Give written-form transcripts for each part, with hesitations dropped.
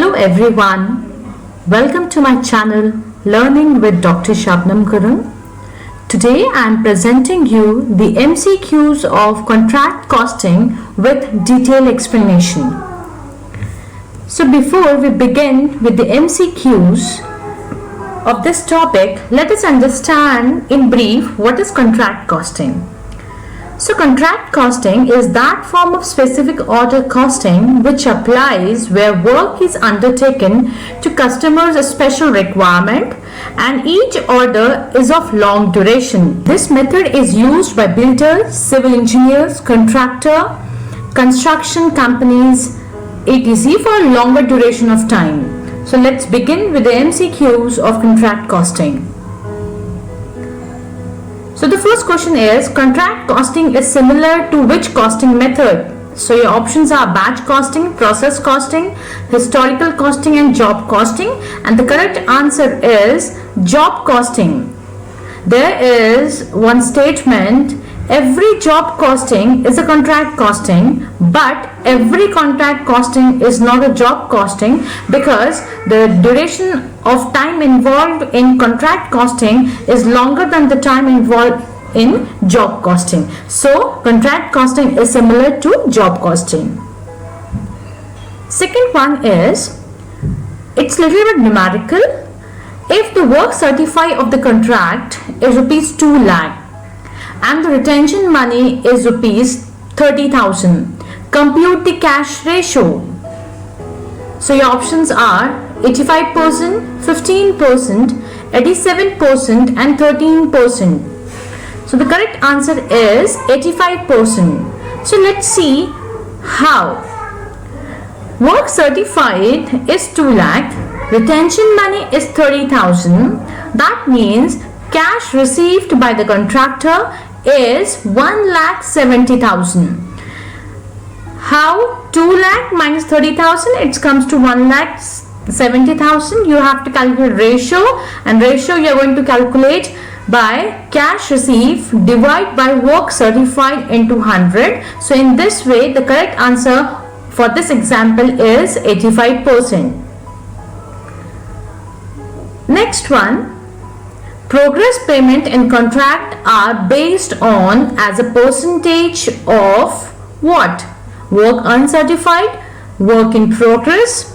Hello everyone, welcome to my channel Learning with Dr. Shabnam Gurung. Today I am presenting you the MCQs of contract costing with detailed explanation. So before we begin with the MCQs of this topic, let us understand in brief what is contract costing. So contract costing is that form of specific order costing which applies where work is undertaken to customers' special requirement and each order is of long duration. This method is used by builders, civil engineers, contractor, construction companies, etc. for a longer duration of time. So let's begin with the MCQs of contract costing. So the first question is, contract costing is similar to which costing method? So your options are batch costing, process costing, historical costing and job costing, and the correct answer is job costing. There is one statement, every job costing is a contract costing, but every contract costing is not a job costing because the duration of time involved in contract costing is longer than the time involved in job costing. So contract costing is similar to job costing. Second one is, it's little bit numerical. If the work certified of the contract is rupees 2 lakh and the retention money is rupees 30,000, compute the cash ratio. So your options are 85%, 15%, 87% and 13%. So the correct answer is 85%. So let's see how. Work certified is 2 lakh, retention money is 30,000. That means cash received by the contractor is 1,70,000. How 2 lakh minus 30,000? It comes to 1,70,000. You have to calculate ratio, and ratio you are going to calculate by cash received divided by work certified into 100. So in this way the correct answer for this example is 85%. Next one. Progress payment in contract are based on as a percentage of what? Work uncertified, work in progress,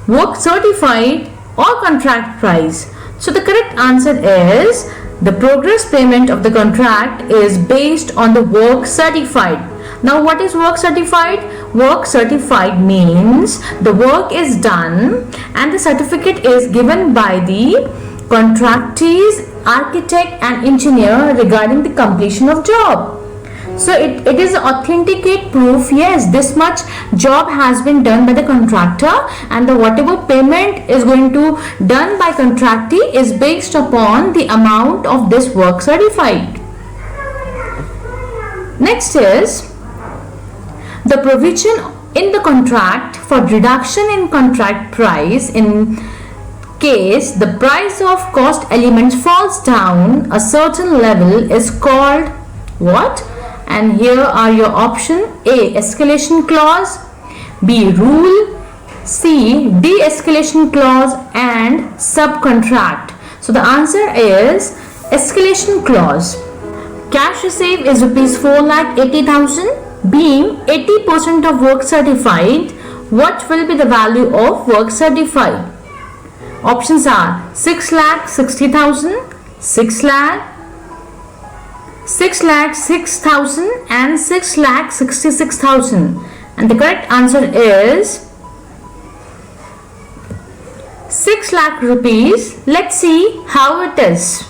work certified or contract price. So the correct answer is the progress payment of the contract is based on the work certified. Now what is work certified? Work certified means the work is done and the certificate is given by the contractees, architect and engineer regarding the completion of job. So it is authenticate proof, yes, this much job has been done by the contractor and the whatever payment is going to done by contractee is based upon the amount of this work certified. Next is the provision in the contract for reduction in contract price in case the price of cost elements falls down a certain level is called what? And here are your option: A. Escalation clause, B. Rule, C. De-escalation clause and subcontract. So the answer is escalation clause. Cash received is rupees 4,80,000. Being 80% of work certified, what will be the value of work certified? Options are 6,60,000, 6 lakh, 6,06,000 and 6,66,000. And the correct answer is 6 lakh rupees. Let's see how it is.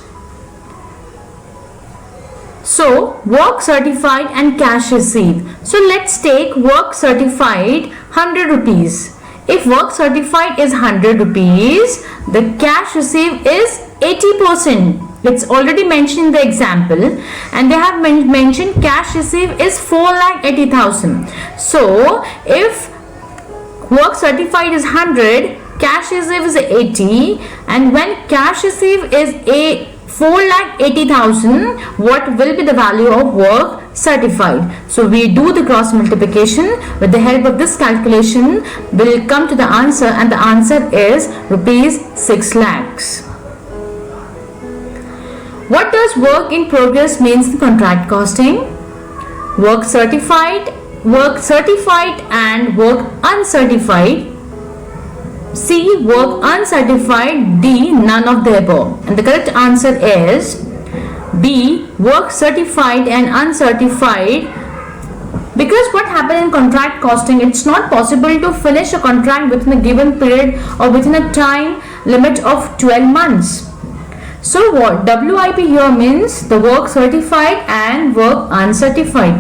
So work certified and cash received. So let's take work certified 100 rupees. If work certified is 100 rupees, the cash received is 80%. It's already mentioned in the example and they have mentioned cash received is 4,80,000. So if work certified is 100, cash received is 80, and when cash received is 4,80,000, what will be the value of work certified. So we do the cross multiplication. With the help of this calculation, we'll come to the answer, and the answer is rupees 6 lakhs. What does work in progress means in contract costing? Work certified and work uncertified. C, work uncertified. D, none of the above. And the correct answer is B, work certified and uncertified. Because what happened in contract costing, it's not possible to finish a contract within a given period or within a time limit of 12 months. So what WIP here means the work certified and work uncertified.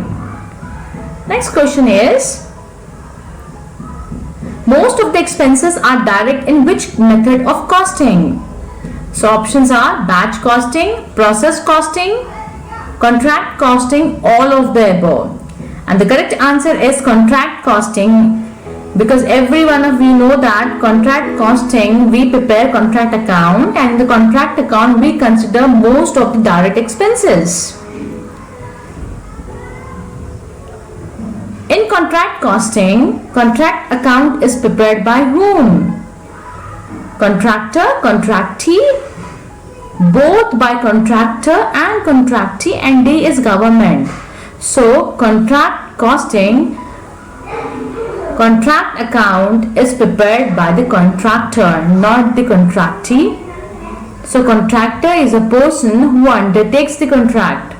Next question is, most of the expenses are direct in which method of costing? So options are batch costing, process costing, contract costing, all of the above. And the correct answer is contract costing, because every one of you know that contract costing we prepare contract account, and in the contract account we consider most of the direct expenses. In contract costing, contract account is prepared by whom? Contractor, contractee, both by contractor and contractee, and D is government. So contract costing, contract account is prepared by the contractor, not the contractee. So contractor is a person who undertakes the contract.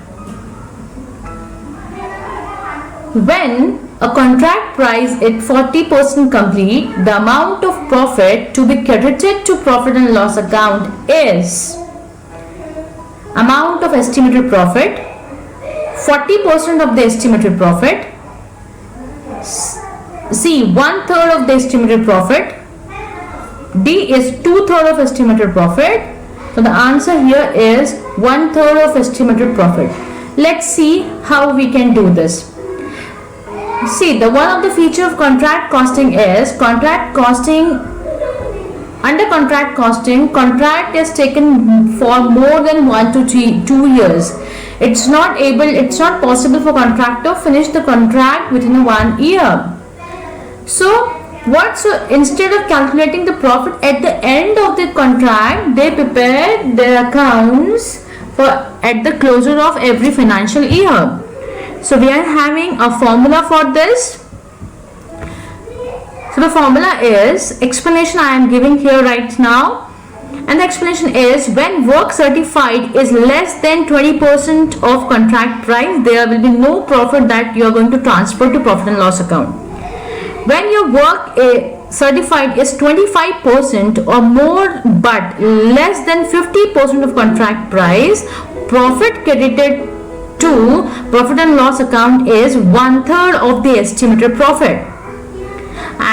When a contract price is 40% complete, the amount of profit to be credited to profit and loss account is amount of estimated profit, 40% of the estimated profit, C, 1/3 of the estimated profit, D is 2/3 of estimated profit. So the answer here is 1/3 of estimated profit. Let's see how we can do this. See, the one of the feature of contract costing is contract costing. Under contract costing, contract is taken for more than 1 to 2 years. It's not possible for contractor to finish the contract within 1 year. So instead of calculating the profit at the end of the contract, they prepare their accounts for at the closure of every financial year. So we are having a formula for this. So the formula is, explanation I am giving here right now, and the explanation is, when work certified is less than 20% of contract price, there will be no profit that you are going to transfer to profit and loss account. When your work certified is 25% or more but less than 50% of contract price, profit credited to profit and loss account is 1/3 of the estimated profit.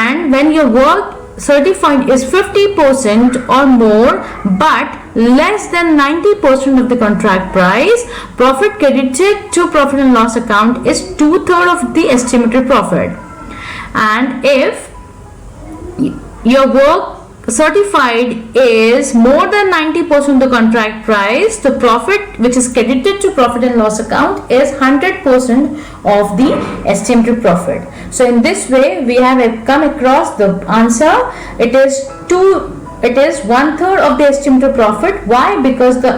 And when your work certified is 50% or more but less than 90% of the contract price, profit credited to profit and loss account is 2/3 of the estimated profit. And if your work certified is more than 90% of the contract price, the profit which is credited to profit and loss account is 100% of the estimated profit. So in this way we have come across the answer. It is 1/3 of the estimated profit. Why? Because the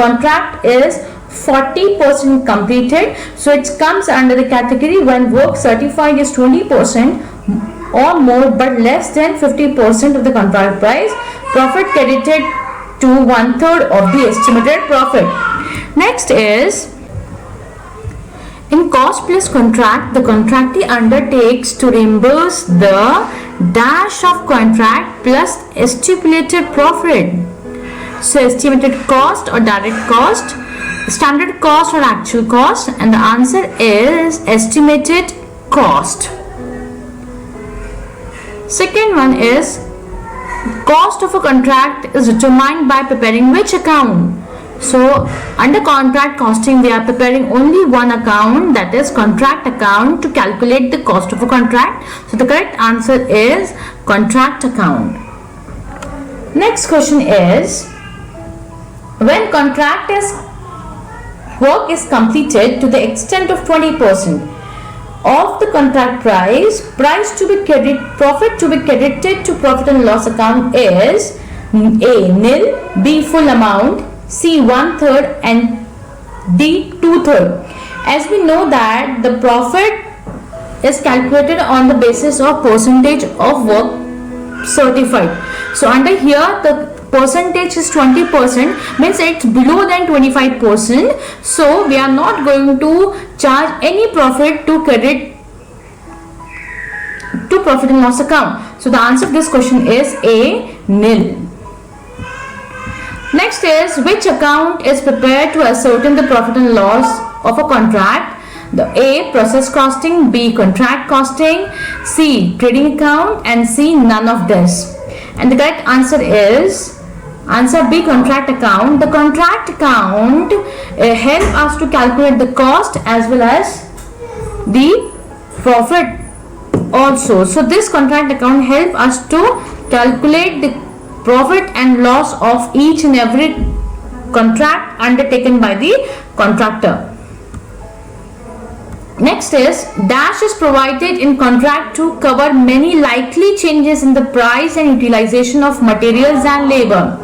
contract is 40% completed, so it comes under the category when work certified is 20% or more but less than 50% of the contract price, profit credited to 1/3 of the estimated profit. Next is, in cost plus contract, the contractee undertakes to reimburse the dash of contract plus stipulated profit. So estimated cost or direct cost, standard cost or actual cost, and the answer is estimated cost. Second one is, cost of a contract is determined by preparing which account? So under contract costing we are preparing only one account, that is contract account, to calculate the cost of a contract. So the correct answer is contract account. Next question is, when contract is work is completed to the extent of 20% of the contract price, profit to be credited to profit and loss account is A. Nil, B. full amount, C. 1/3 and D. 2/3. As we know that the profit is calculated on the basis of percentage of work certified. So under here the percentage is 20%, means it's below than 25%. So we are not going to charge any profit to credit to profit and loss account. So the answer to this question is A. Nil. Next is, which account is prepared to ascertain the profit and loss of a contract? The A. process costing, B. contract costing, C. trading account, and C. none of this. And the correct answer is answer B. contract account. The contract account help us to calculate the cost as well as the profit also. So this contract account help us to calculate the profit and loss of each and every contract undertaken by the contractor. Next is, dash is provided in contract to cover many likely changes in the price and utilization of materials and labor.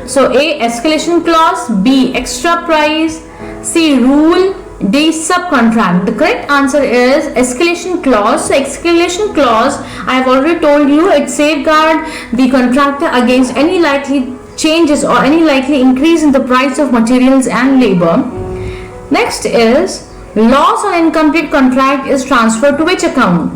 So A. escalation clause, B. extra price, C. rule, D. subcontract. The correct answer is escalation clause. So escalation clause, I have already told you, it safeguard the contractor against any likely changes or any likely increase in the price of materials and labor. Next is, loss on incomplete contract is transferred to which account?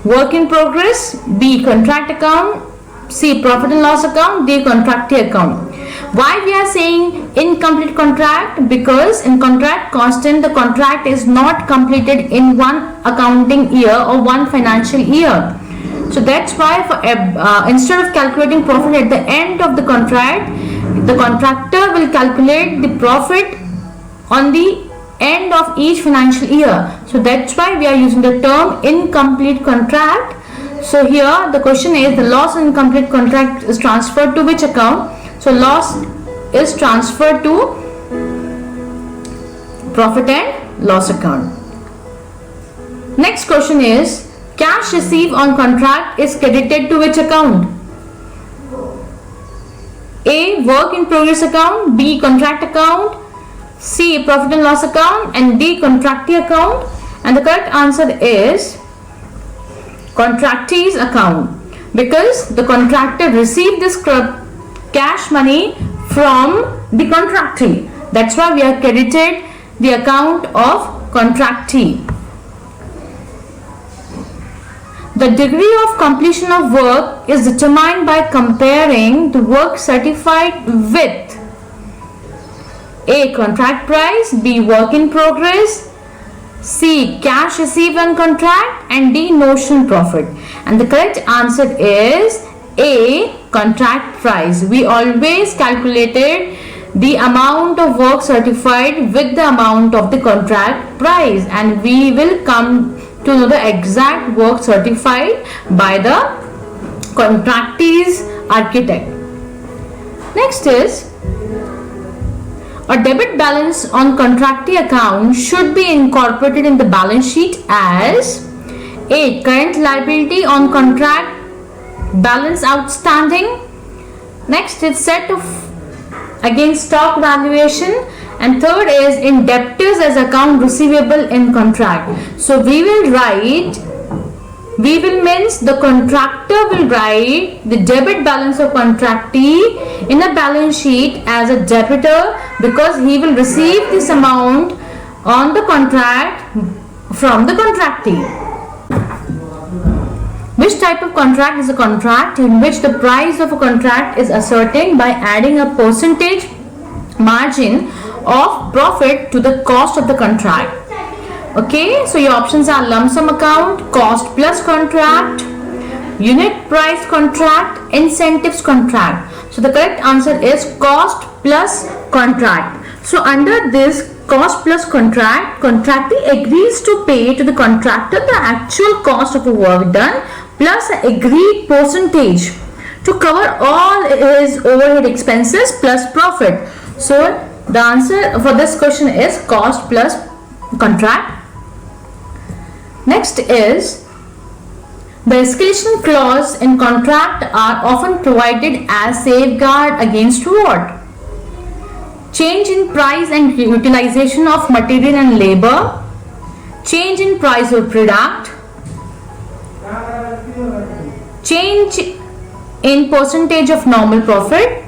Work in progress, B. contract account, C. profit and loss account, D. contractee account. Why we are saying incomplete contract? Because in contract constant, the contract is not completed in one accounting year or one financial year. So that's why for, instead of calculating profit at the end of the contract, the contractor will calculate the profit on the end of each financial year. So that's why we are using the term incomplete contract. So here the question is, the loss on incomplete contract is transferred to which account? So loss is transferred to profit and loss account. Next question is, cash received on contract is credited to which account? A. work in progress account, B. contract account, C. profit and loss account, and D. contractee account. And the correct answer is contractee's account, because the contractor received this cash money from the contractee. That's why we are credited the account of contractee. The degree of completion of work is determined by comparing the work certified with A. contract price, B. work in progress, C. cash received on contract, and D. notional profit. And the correct answer is A. contract price. We always calculated the amount of work certified with the amount of the contract price, and we will come to know the exact work certified by the contractee's architect. Next is, a debit balance on contractee account should be incorporated in the balance sheet as A. current liability on contract balance outstanding. Next is set of against stock valuation, and third is in debtors as account receivable in contract. So we will means the contractor will write the debit balance of contractee in a balance sheet as a debitor, because he will receive this amount on the contract from the contractee. Which type of contract is a contract in which the price of a contract is ascertained by adding a percentage margin of profit to the cost of the contract? Okay, so your options are lump sum account, cost plus contract, unit price contract, incentives contract. So the correct answer is cost plus contract. So under this cost plus contract, contractee agrees to pay to the contractor the actual cost of the work done plus an agreed percentage to cover all his overhead expenses plus profit. So The answer for this question is cost plus contract. Next is, the escalation clause in contract are often provided as safeguard against what? Change in price and utilization of material and labor, change in price of product, change in percentage of normal profit,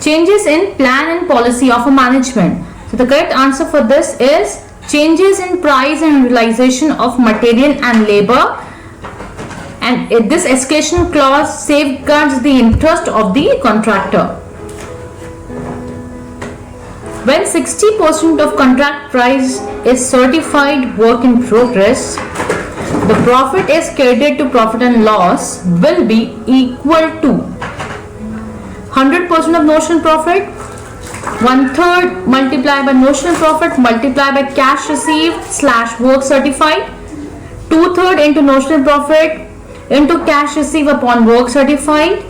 changes in plan and policy of a management. So the correct answer for this is changes in price and realization of material and labor, and this escalation clause safeguards the interest of the contractor. When 60% of contract price is certified work in progress, the profit is credited to profit and loss will be equal to 100% of notional profit, 1/3 multiplied by notional profit multiplied by cash received / work certified, 2/3 into notional profit into cash received upon work certified,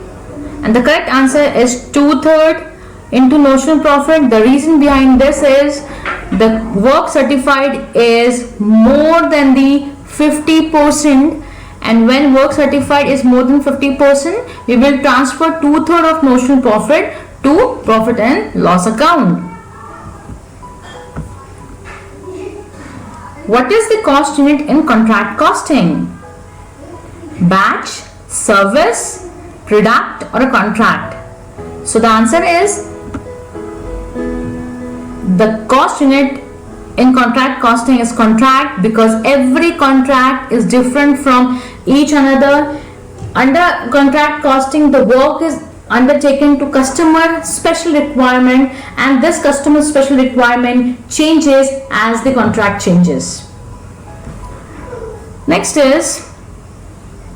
and the correct answer is 2/3 into notional profit. The reason behind this is the work certified is more than the 50%, and when work certified is more than 50%, we will transfer 2/3 of notional profit to profit and loss account. What is the cost unit in contract costing? Batch, service, product, or a contract? So the answer is the cost unit in contract costing is contract, because every contract is different from each another. Under contract costing, the work is undertaken to customer special requirement, and this customer special requirement changes as the contract changes. Next is,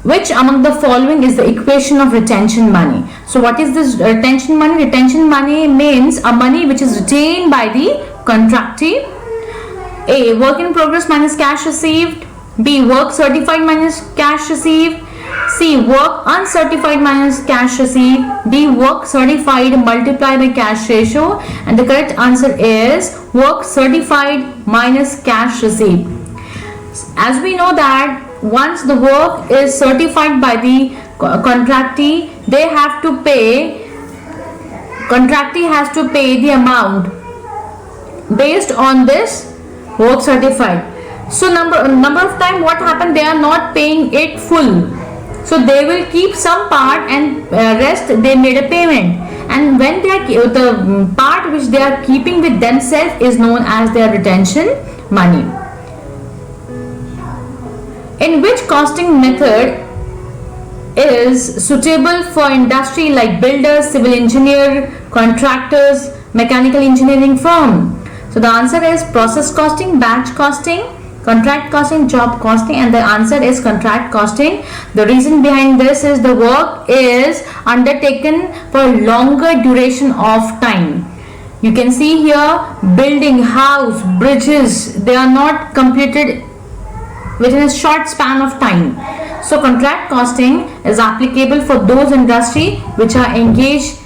which among the following is the equation of retention money? So what is this retention money? Retention money means a money which is retained by the contractee. A, work in progress minus cash received. B, work certified minus cash received. C, work uncertified minus cash received. D, work certified multiplied by cash ratio. And the correct answer is work certified minus cash received. As we know that once the work is certified by the contractee, they have to pay, contractee has to pay the amount based on this work certified. So number of time what happened, they are not paying it full, so they will keep some part and rest they made a payment, and when they are the part which they are keeping with themselves is known as their retention money. In which costing method is suitable for industry like builders, civil engineer, contractors, mechanical engineering firm? So the answer is process costing, batch costing, contract costing, job costing, and the answer is contract costing. The reason behind this is the work is undertaken for longer duration of time. You can see here building, house, bridges, they are not completed within a short span of time. So contract costing is applicable for those industry which are engaged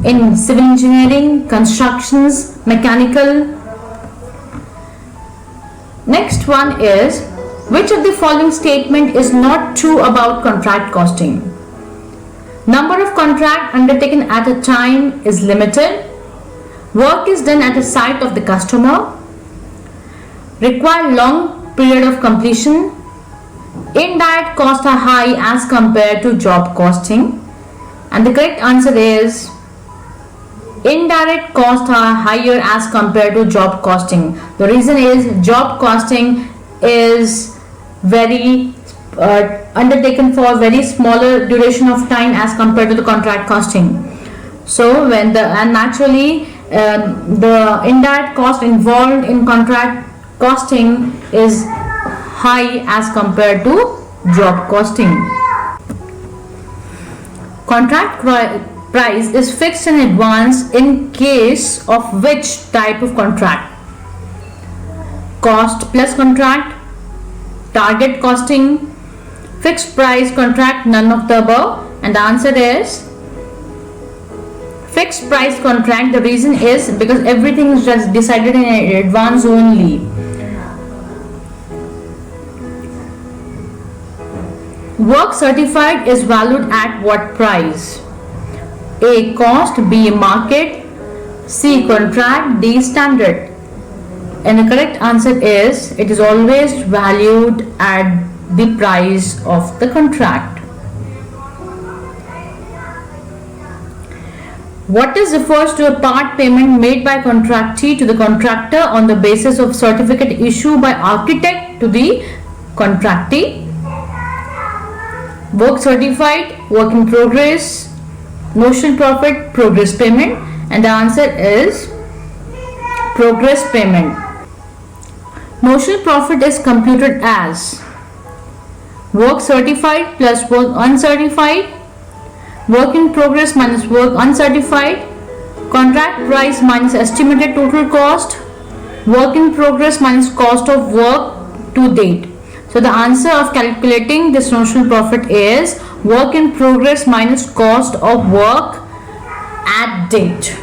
in civil engineering, constructions, mechanical. Next one is, which of the following statement is not true about contract costing? Number of contract undertaken at a time is limited. Work is done at a site of the customer. Require long period of completion. Indirect costs are high as compared to job costing. And the correct answer is indirect costs are higher as compared to job costing. The reason is job costing is very undertaken for very smaller duration of time as compared to the contract costing. So when naturally the indirect cost involved in contract costing is high as compared to job costing. Contract price is fixed in advance in case of which type of contract? Cost plus contract, target costing, fixed price contract, none of the above, and the answer is fixed price contract, the reason is because everything is just decided in advance only. Work certified is valued at what price? A. Cost, B. Market, C. Contract, D. Standard. And the correct answer is it is always valued at the price of the contract. What is refers to a part payment made by contractee to the contractor on the basis of certificate issued by architect to the contractee? Work certified, work in progress, notional profit, progress payment, and the answer is progress payment. Notional profit is computed as work certified plus work uncertified, work in progress minus work uncertified, contract price minus estimated total cost, work in progress minus cost of work to date. So the answer of calculating this notional profit is work in progress minus cost of work at date.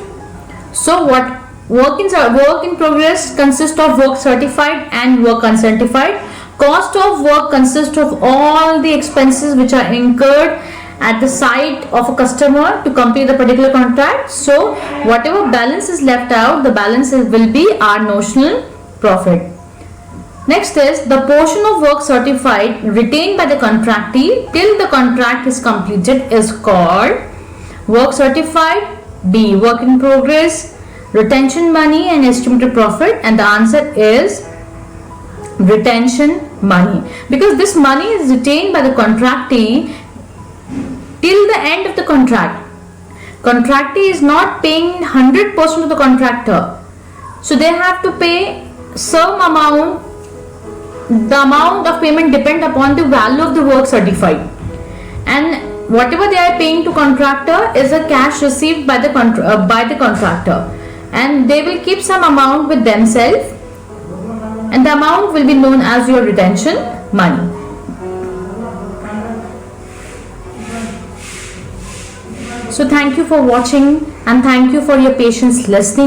So what work in progress consists of work certified and work uncertified. Cost of work consists of all the expenses which are incurred at the site of a customer to complete the particular contract. So whatever balance is left out, the balance will be our notional profit. Next is the portion of work certified retained by the contractee till the contract is completed is called work certified, B. Work in progress, retention money and estimated profit, and the answer is retention money, because this money is retained by the contractee till the end of the contract. Contractee is not paying 100% of the contractor, so they have to pay some amount. The amount of payment depends upon the value of the work certified, and whatever they are paying to contractor is a cash received by the contractor, and they will keep some amount with themselves, and the amount will be known as your retention money. So thank you for watching and thank you for your patience listening.